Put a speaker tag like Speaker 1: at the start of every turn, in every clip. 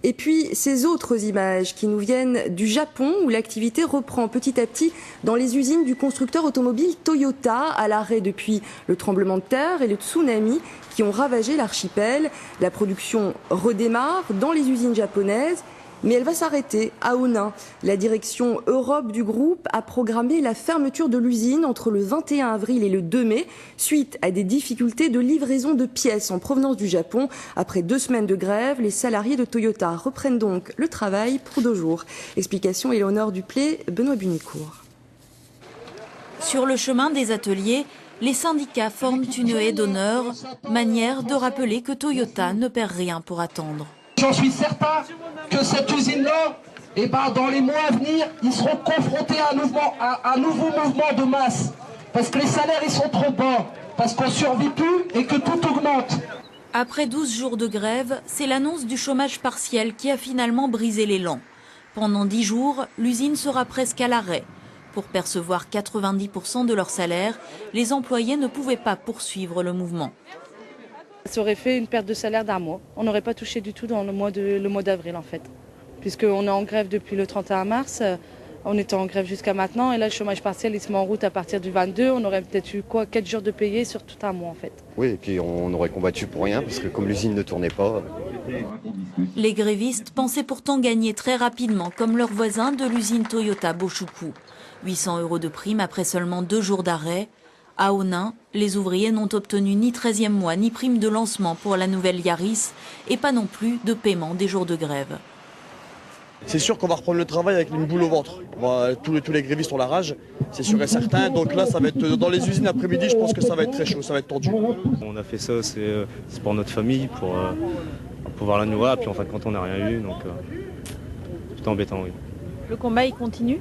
Speaker 1: Et puis ces autres images qui nous viennent du Japon où l'activité reprend petit à petit dans les usines du constructeur automobile Toyota, à l'arrêt depuis le tremblement de terre et le tsunami qui ont ravagé l'archipel. La production redémarre dans les usines japonaises. Mais elle va s'arrêter à Onin. La direction Europe du groupe a programmé la fermeture de l'usine entre le 21 avril et le 2 mai, suite à des difficultés de livraison de pièces en provenance du Japon. Après 2 semaines de grève, les salariés de Toyota reprennent donc le travail pour 2 jours. Explication Éléonore Duplé, Benoît Bunicourt.
Speaker 2: Sur le chemin des ateliers, les syndicats forment une haie d'honneur, manière de rappeler que Toyota ne perd rien pour attendre.
Speaker 3: J'en suis certain que cette usine-là, dans les mois à venir, ils seront confrontés à un nouveau mouvement de masse. Parce que les salaires, ils sont trop bas, parce qu'on ne survit plus et que tout augmente.
Speaker 2: Après 12 jours de grève, c'est l'annonce du chômage partiel qui a finalement brisé l'élan. Pendant 10 jours, l'usine sera presque à l'arrêt. Pour percevoir 90% de leur salaire, les employés ne pouvaient pas poursuivre le mouvement.
Speaker 4: Ça aurait fait une perte de salaire d'1 mois. On n'aurait pas touché du tout dans le mois d'avril en fait. Puisqu'on est en grève depuis le 31 mars, on était en grève jusqu'à maintenant et là le chômage partiel il se met en route à partir du 22. On aurait peut-être eu 4 jours de payés sur tout un mois en fait.
Speaker 5: Oui, et puis on aurait combattu pour rien parce que comme l'usine ne tournait pas...
Speaker 2: Les grévistes pensaient pourtant gagner très rapidement comme leurs voisins de l'usine Toyota Boshuku. 800 € de prime après seulement 2 jours d'arrêt. À Onin, les ouvriers n'ont obtenu ni 13e mois ni prime de lancement pour la nouvelle Yaris et pas non plus de paiement des jours de grève.
Speaker 6: C'est sûr qu'on va reprendre le travail avec une boule au ventre. Tous les grévistes ont la rage, c'est sûr et certain. Donc là, ça va être dans les usines après-midi, je pense que ça va être très chaud, ça va être tendu.
Speaker 7: On a fait ça, c'est pour notre famille, pour pouvoir la nourrir. Puis en fin de compte, on n'a rien eu, donc c'est embêtant, oui.
Speaker 2: Le combat, il continue ?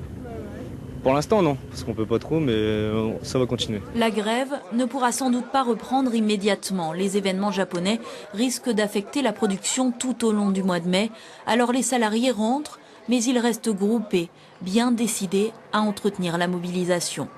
Speaker 7: Pour l'instant, non, parce qu'on peut pas trop, mais ça va continuer.
Speaker 2: La grève ne pourra sans doute pas reprendre immédiatement. Les événements japonais risquent d'affecter la production tout au long du mois de mai. Alors les salariés rentrent, mais ils restent groupés, bien décidés à entretenir la mobilisation.